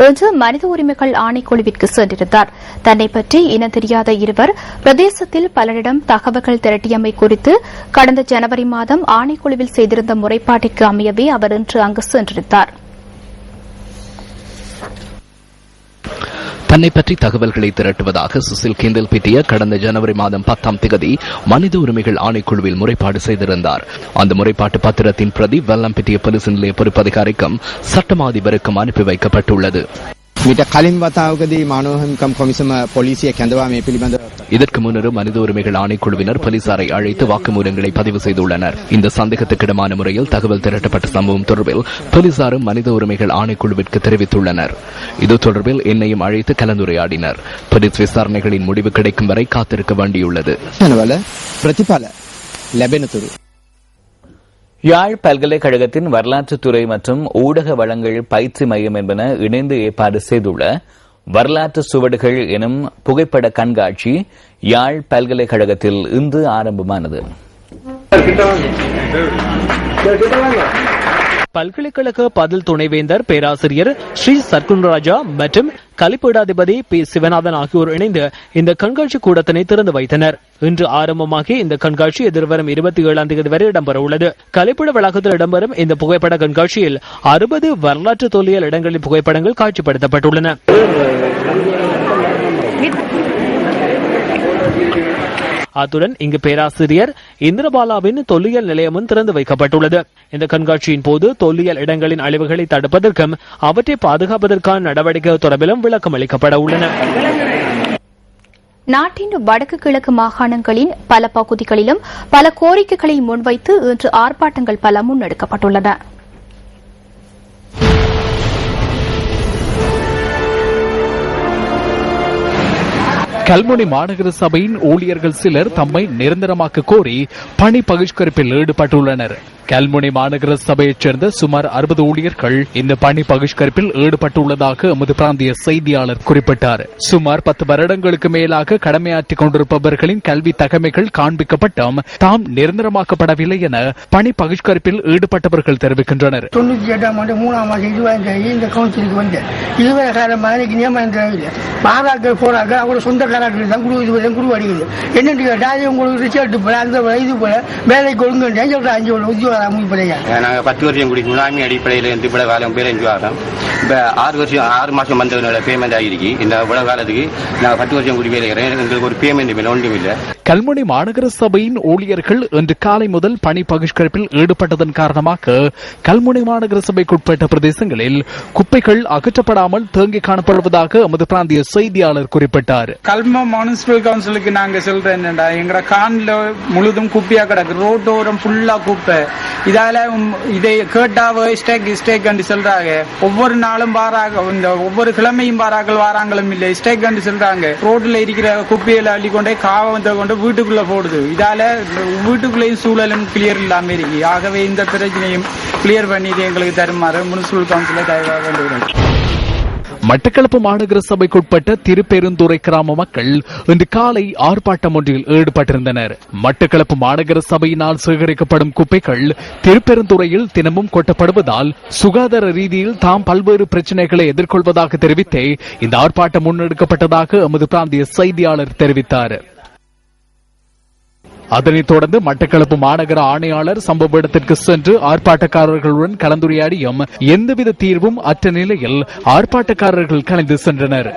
இன்று மனித உரிமைகள் ஆணைக்குழுவிற்கு சென்றிருந்தார். தன்னை பற்றி இனம் தெரியாத இருவர் பிரதேசத்தில் பலரிடம் தகவல்கள் திரட்டியமை குறித்து கடந்த ஜனவரி மாதம் ஆணைக்குழுவில் செய்திருந்த முறைப்பாட்டிற்கு அமையவே அவர் இன்று அங்கு சென்றிருந்தார். தன்னை பற்றி தகவல்களை திரட்டுவதாக சுசில் கேந்தல் பிட்டிய கடந்த ஜனவரி மாதம் 10ஆம் தேதி மனித உரிமைகள் ஆணைக்குழுவில் முறைப்பாடு செய்திருந்தார். அந்த முறைப்பாட்டு பத்திரத்தின் பிரதி வெள்ளம்பிட்டிய போலீஸ் நிலைய பொறுப்பதிகாரிக்கும் சட்டமா அதிபருக்கும் அனுப்பி வைக்கப்பட்டுள்ளது. இதற்கு முன்னரும் மனித உரிமைகள் ஆணைக்குழுவினர் போலீசாரை அழைத்து வாக்குமூலங்களை பதிவு செய்துள்ளனர். இந்த சந்தேகத்துக்கிடமான முறையில் தகவல் திரட்டப்பட்ட சம்பவம் தொடர்பில் போலீசாரும் மனித உரிமைகள் ஆணைக்குழுவிற்கு தெரிவித்துள்ளனர். இது தொடர்பில் என்னையும் அழைத்து கலந்துரையாடினர். போலீஸ் விசாரணைகளின் முடிவு கிடைக்கும் வரை காத்திருக்க வேண்டியுள்ளது. யாழ் பல்கலைக்கழகத்தின் வரலாற்றுத்துறை மற்றும் ஊடக வளங்கள் பயிற்சி மையம் என்பன இணைந்து ஏற்பாடு செய்துள்ள வரலாற்று சுவடுகள் எனும் புகைப்பட கண்காட்சி யாழ் பல்கலைக்கழகத்தில் இன்று ஆரம்பமானது. பல்கலைக்கழக பதில் துணைவேந்தர் பேராசிரியர் ஸ்ரீ சர்க்குன்ராஜா மற்றும் கலிப்பீடாதிபதி பி சிவநாதன் ஆகியோர் இணைந்து இந்த கண்காட்சி கூடத்தினை திறந்து வைத்தனர். இன்று ஆரம்பமாகி இந்த கண்காட்சி எதிர்வரும் 27ஆம் தேதி வரை இடம்பெற உள்ளது. கலிப்பீட வளாகத்தில் இடம்பெறும் இந்த புகைப்பட கண்காட்சியில் 60 வரலாற்று தொல்லியல் இடங்களின் புகைப்படங்கள் காட்சிப்படுத்தப்பட்டுள்ளன. அத்துடன் இங்கு பேராசிரியர் இந்திரபாலாவின் தொல்லியல் நிலையமும் திறந்து வைக்கப்பட்டுள்ளது. இந்த கண்காட்சியின் போது தொல்லியல் இடங்களின் அழிவுகளை தடுப்பதற்கும் அவற்றை பாதுகாப்பதற்கான நடவடிக்கை தொடர்பிலும் விளக்கம் அளிக்கப்பட உள்ளன. நாட்டின் வடக்கு கிழக்கு மாகாணங்களின் பல பகுதிகளிலும் பல கோரிக்கைகளை முன்வைத்து இன்று ஆர்ப்பாட்டங்கள் பல முன்னெடுக்கப்பட்டுள்ளன. கல்முனை மாநகர சபையின் ஊழியர்கள் சிலர் தம்மை நிரந்தரமாக்க கோரி பணி பகிஷ்கரிப்பில் ஈடுபட்டுள்ளனர். கல்முனை மாநகர சபையைச் சேர்ந்த சுமார் 60 ஊழியர்கள் இந்த பணி பகிஷ்கரிப்பில் ஈடுபட்டுள்ளதாக எமது பிராந்திய செய்தியாளர் குறிப்பிட்டார். சுமார் 10 வருடங்களுக்கு மேலாக கடமையாற்றிக் கொண்டிருப்பவர்களின் கல்வி தகமைகள் காண்பிக்கப்பட்டும் தாம் நிரந்தரமாக்கப்படவில்லை என பணி பகிஷ்கரிப்பில் ஈடுபட்டவர்கள் தெரிவிக்கின்றனர். 98ஆம் ஆண்டு 3ஆம் மாதம் இந்த கவுன்சிலுக்கு வந்தேன். இதுவரை காலமாக எனக்கு நியமனம் தேவையில்லை. மாறாக்கள் போறாக்கள் அவங்களோட சொந்தக்காரர்கள் தான் குரு அடிக்குது. என்னென்னு கேட்டால் உங்களுக்கு ரிசல்ட் போல அந்த இது போல வேலை கொடுங்க சொல்றாங்க. உத்தியோகம் நாங்கள் 10 வருஷம் குடிக்கும் முன்னாமி அடிப்படையில் இவ்வளவு காலம் பேர் 5 வாரம் இப்போ 6 மாசம் வந்தவனோட பேமெண்ட் ஆகிருக்கு. இந்த இவ்வளவு காலத்துக்கு நாங்கள் 10 வருஷம் குடி வேலை எங்களுக்கு ஒரு பேமெண்ட் இல்லை, ஒன்றும் இல்லை. கல்முனை மாநகர சபையின் ஊழியர்கள் இன்று காலை முதல் பணி பகிஷ்கரிப்பில் ஈடுபட்டதன் காரணமாக கல்முனை மாநகர சபைக்குட்பட்ட பிரதேசங்களில் குப்பைகள் அகற்றப்படாமல் தேங்கி காணப்படுவதாக எமது பிராந்திய செய்தியாளர் குறிப்பிட்டார். கல்முனை முனிசிபல் கவுன்சிலுக்கு நாங்க சொல்றேன் என்னடா, எங்கட கான்ல முழுதும் குப்பையா கிடக்கு, ரோட்டோரம் ஃபுல்லா குப்பை. இதால இதை கேட்டா ஸ்டேக் சொல்றாங்க. ஒவ்வொரு நாளும் வாராக, ஒவ்வொரு கிழமையும் வாராங்களும் இல்லை, ஸ்டேக் சொல்றாங்க. ரோட்ல இருக்கிற குப்பையில அள்ளி கொண்டே காவத்தை கொண்டு வீட்டுக்குள்ள போடுது. இதால வீட்டுக்குள்ளேயும் சூழலும் கிளியர் இல்லாம இருக்கு. ஆகவே இந்த பிரச்சனையும் கிளியர் பண்ணிட்டு எங்களுக்கு தருமாறு முனிசிபல் கவுன்சிலை தயவாக வேண்டுகிறேன். மட்டக்களப்பு மாநகர சபைக்குட்பட்ட திருப்பெருந்துறை கிராம மக்கள் இன்று காலை ஆர்ப்பாட்டம் ஒன்றில் ஈடுபட்டிருந்தனர். மட்டக்களப்பு மாநகர சபையினால் சேகரிக்கப்படும் குப்பைகள் திருப்பெருந்துறையில் தினமும் கொட்டப்படுவதால் சுகாதார ரீதியில் தாம் பல்வேறு பிரச்சனைகளை எதிர்கொள்வதாக தெரிவித்தே இந்த ஆர்ப்பாட்டம் முன்னெடுக்கப்பட்டதாக எமது பிராந்திய செய்தியாளர் தெரிவித்தார். அதனைத் தொடர்ந்து மட்டக்களப்பு மாநகர ஆணையாளர் சம்பவ இடத்திற்கு சென்று ஆர்ப்பாட்டக்காரர்களுடன் கலந்துரையாடியும் எந்தவித தீர்வும் அற்ற நிலையில் ஆர்ப்பாட்டக்காரர்கள் கலைந்து சென்றனர்.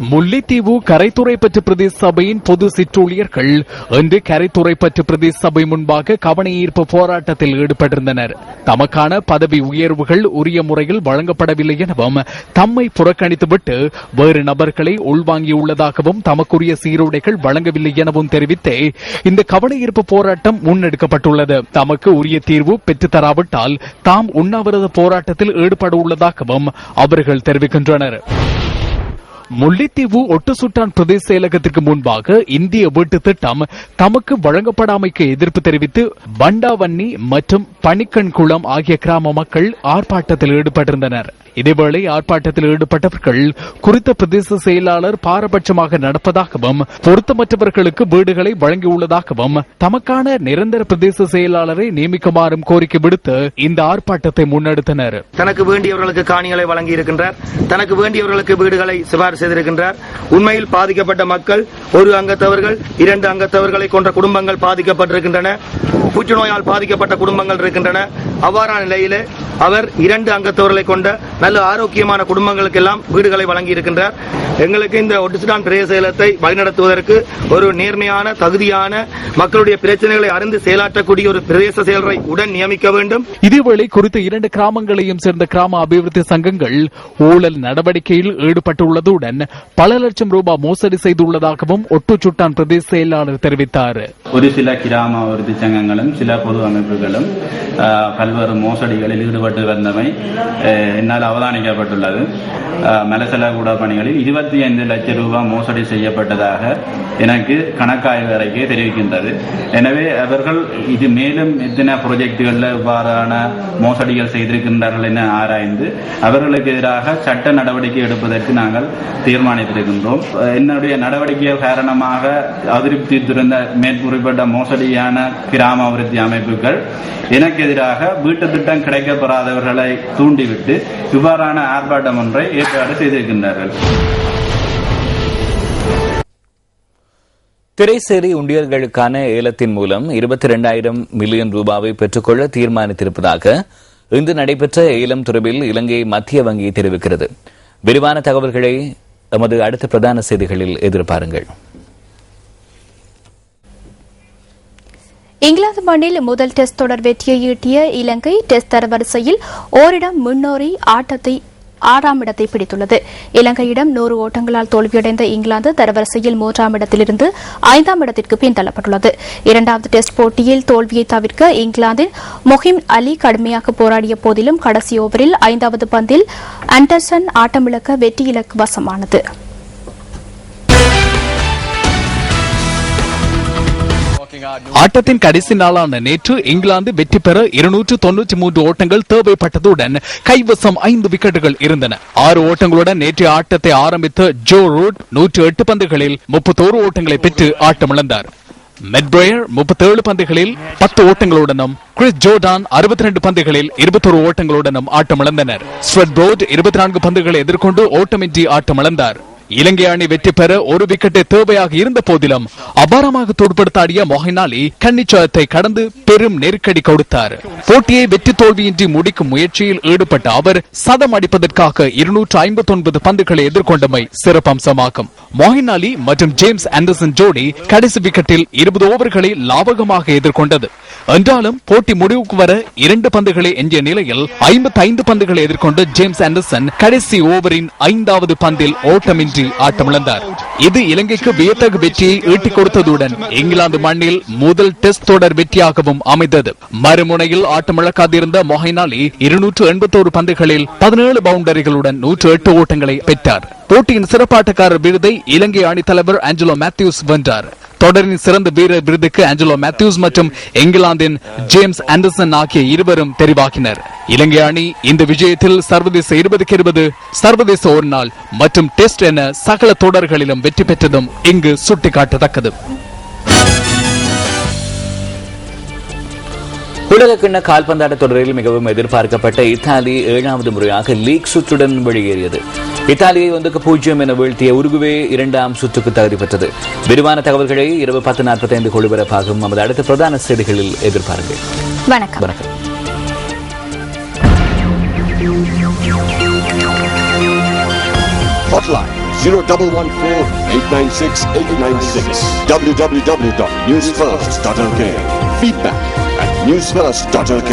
முல்லைத்தீவு கரைத்துறைப்பற்று பிரதேச சபையின் பொது சிற்றூழியர்கள் இன்று கரைத்துறைப்பற்று பிரதேச சபை முன்பாக கவனஈர்ப்பு போராட்டத்தில் ஈடுபட்டிருந்தனர். தமக்கான பதவி உயர்வுகள் உரிய முறையில் வழங்கப்படவில்லை எனவும் தம்மை புறக்கணித்துவிட்டு வேறு நபர்களை உள்வாங்கியுள்ளதாகவும் தமக்குரிய சீருடைகள் வழங்கவில்லை எனவும் தெரிவித்தே இந்த கவனஈர்ப்பு போராட்டம் முன்னெடுக்கப்பட்டுள்ளது. தமக்கு உரிய தீர்வு பெற்றுத்தராவிட்டால் தாம் உண்ணாவிரத போராட்டத்தில் ஈடுபட உள்ளதாகவும் அவர்கள் தெரிவிக்கின்றனர். முல்லைத்தீவு ஒட்டுசுட்டான் பிரதேச செயலகத்திற்கு முன்பாக இந்திய வீட்டு திட்டம் தமக்கு வழங்கப்படாமைக்கு எதிர்ப்பு தெரிவித்து பண்டாவன்னி மற்றும் பணிக்கண்குளம் ஆகிய கிராம மக்கள் ஆர்ப்பாட்டத்தில் ஈடுபட்டிருந்தனர். இதேவேளை ஆர்ப்பாட்டத்தில் ஈடுபட்டவர்கள் குறித்த பிரதேச செயலாளர் பாரபட்சமாக நடப்பதாகவும் பொருத்தமற்றவர்களுக்கு வீடுகளை வழங்கியுள்ளதாகவும் தமக்கான நிரந்தர பிரதேச செயலாளரை நியமிக்குமாறும் கோரிக்கை விடுத்து இந்த ஆர்ப்பாட்டத்தை முன்னெடுத்தனர். தனக்கு வேண்டியவர்களுக்கு காணிகளை வழங்கி இருக்கின்றார், தனக்கு வேண்டியவர்களுக்கு வீடுகளை சிபாரிசு செய்திருக்கின்றார். உண்மையில் பாதிக்கப்பட்ட மக்கள் 1 அங்கத்தவர்கள் 2 அங்கத்தவர்களை கொண்ட குடும்பங்கள் பாதிக்கப்பட்டிருக்கின்றன. புற்றுநோயால் பாதிக்கப்பட்ட குடும்பங்கள் இருக்கின்றன. அவ்வாறான நிலையிலே அவர் 2 அங்கத்தவர்களை கொண்ட நல்ல ஆரோக்கியமான குடும்பங்களுக்கெல்லாம் வீடுகளை வழங்கி இருக்கின்றார். எங்களுக்கு இந்த ஒட்டுசுட்டான் பிரதேச செயலகத்தை வழிநடத்துவதற்கு ஒரு நேர்மையான தகுதியான மக்களுடைய பிரச்சனைகளை அறிந்து செயலாற்றக்கூடிய ஒரு பிரதேச செயலரை உடன் நியமிக்க வேண்டும். இதேவேளை குறித்த 2 கிராமங்களையும் சேர்ந்த கிராம அபிவிருத்தி சங்கங்கள் ஊழல் நடவடிக்கையில் ஈடுபட்டுள்ளதுடன் பல லட்சம் ரூபாய் மோசடி செய்துள்ளதாகவும் ஒட்டுசுட்டான் பிரதேச செயலாளர் தெரிவித்தார். ஒரு சில கிராம அபிவிருத்தி சங்கங்களும் சில பொது அமைப்புகளும் பல்வேறு மோசடிகளில் ஈடுபட்டு வந்தமை என்னால் அவதானிக்கப்பட்டுள்ளது. மலசல கூட பணிகளில் 25 லட்சம் ரூபாய் மோசடி செய்யப்பட்டதாக எனக்கு கணக்காய்வு அறிக்கை தெரிவிக்கின்றது. எனவே அவர்கள் இது மேலும் எத்தனை ப்ராஜெக்டுகளில் இவ்வாறான மோசடிகள் செய்திருக்கின்றார்கள் என ஆராய்ந்து அவர்களுக்கு எதிராக சட்ட நடவடிக்கை எடுப்பதற்கு நாங்கள் தீர்மானித்திருக்கின்றோம். என்னுடைய நடவடிக்கை காரணமாக அதிருப்தி திருந்த மேற்குறிப்பிட்ட மோசடியான கிராம அபிவிருத்தி அமைப்புகள் எனக்கு எதிராக வீட்டு திட்டம் கிடைக்கப்பெறாதவர்களை தூண்டிவிட்டு இவ்வாறான ஆர்ப்பாட்டம் ஒன்றை ஏற்பாடு செய்திருக்கின்றார்கள். திரைசேரி உண்டியல்களுக்கான ஏலத்தின் மூலம் 22,000 மில்லியன் ரூபாவை பெற்றுக்கொள்ள தீர்மானித்திருப்பதாக இன்று நடைபெற்ற ஏலம் தொடர்பில் இலங்கை மத்திய வங்கி தெரிவிக்கிறது. விரிவான தகவல்களை எமது அடுத்த பிரதான செய்திகளில் எதிர்பாருங்கள். இங்கிலாந்து மண்ணில் முதல் டெஸ்ட் தொடர் வெற்றியை ஈட்டிய இலங்கை டெஸ்ட் தரவரிசையில் ஓரிடம் முன்னோறி ஆட்டத்தை 6ஆம் இடத்தை பிடித்துள்ளது. இலங்கையிடம் 100 ஓட்டங்களால் தோல்வியடைந்த இங்கிலாந்து தரவரிசையில் 3ஆம் இடத்திலிருந்து 5ஆம் இடத்திற்கு பின்தள்ளப்பட்டுள்ளது. 2வது டெஸ்ட் போட்டியில் தோல்வியை தவிர்க்க இங்கிலாந்தின் மொஹிம் அலி கடுமையாக போராடிய போதிலும் கடைசி ஓவரில் 5வது பந்தில் ஆண்டர்சன் ஆட்டமிழக்க வெற்றி இலக்கு வசமானது. ஆட்டத்தின் கடைசி நாளான நேற்று இங்கிலாந்து வெற்றி பெற 293 ஓட்டங்கள் தேவைப்பட்டதுடன் கைவசம் 5 விக்கெட்டுகள் இருந்தன. 6 ஓட்டங்களுடன் நேற்றைய ஆட்டத்தை ஆரம்பித்த ஜோ ரூட் 108 பந்துகளில் 31 ஓட்டங்களை பெற்று ஆட்டமிழந்தார். மெட்பிரேயர் 37 பந்துகளில் 10 ஓட்டங்களுடனும் கிறிஸ் ஜோர்டான் 62 பந்துகளில் 21 ஓட்டங்களுடனும் ஆட்டமிழந்தனர். ஸ்வெட் போர்ட் 24 பந்துகளை எதிர்கொண்டு ஓட்டமின்றி ஆட்டமிழந்தார். இலங்கை அணி வெற்றி பெற 1 விக்கெட்டை தேவையாக இருந்த போதிலும் அபாரமாக துடுப்படுத்தாடிய மொஹின் அலி கன்னிச்சயத்தை கடந்து பெரும் நெருக்கடி கொடுத்தார். போட்டியை வெற்றி தோல்வியின்றி முடிக்கும் முயற்சியில் ஈடுபட்ட அவர் சதம் அடிப்பதற்காக 259 பந்துகளை எதிர்கொண்டமை சிறப்பம்சமாகும். மொஹின் அலி மற்றும் ஜேம்ஸ் ஆண்டர்சன் ஜோடி கடைசி விக்கெட்டில் 20 ஓவர்களை லாபகமாக எதிர்கொண்டது. என்றாலும் போட்டி முடிவுக்கு வர 2 பந்துகளை எஞ்சிய நிலையில் 55 பந்துகளை எதிர்கொண்டு ஜேம்ஸ் ஆண்டர்சன் கடைசி ஓவரின் 5வது பந்தில் ஓட்டமின்றி ஆட்டமிழந்தார். இது இலங்கைக்கு வியத்தகு வெற்றியை ஈட்டிக் கொடுத்ததுடன் இங்கிலாந்து மண்ணில் முதல் டெஸ்ட் தொடர் வெற்றியாகவும் அமைந்தது. மறுமுனையில் ஆட்டமிழக்காதிருந்த மொஹின் அலி 281 பந்துகளில் 17 பவுண்டரிகளுடன் 108 ஓட்டங்களை பெற்றார். போட்டியின் சிறப்பாட்டக்காரர் விருதை இலங்கை அணித் தலைவர் ஆஞ்சலோ மேத்யூஸ் வென்றார். தொடரின் சிறந்த வீரர் விருதுக்கு ஆஞ்சலோ மேத்யூஸ் மற்றும் இங்கிலாந்தின் ஜேம்ஸ் ஆண்டர்சன் ஆகிய இருவரும் தெரிவாகினர். இலங்கை அணி இந்த விஜயத்தில் சர்வதேச 20-20 சர்வதேச ஒருநாள் மற்றும் டெஸ்ட் என சகல தொடர்களிலும் வெற்றி பெற்றதும் இங்கு சுட்டிக்காட்டத்தக்கது. உலகக்கிண்ண கால்பந்தாட்ட தொடரில் மிகவும் எதிர்பார்க்கப்பட்ட இத்தாலி 7வது முறையாக லீக் சுற்றுடன் வெளியேறியது. இத்தாலியை 1-0 என வீழ்த்திய உருகுவே 2ஆம் சுற்றுக்கு தகுதி பெற்றது. விரிவான தகவல்களை இரவு 10:45 ஒளிபரப்பாகும் நமது அடுத்த பிரதான செய்திகளில் எதிர்பாருங்கள். வணக்கம். Hotline 0114-896-896 www.newsfirst.lk. Feedback at newsfirst.lk.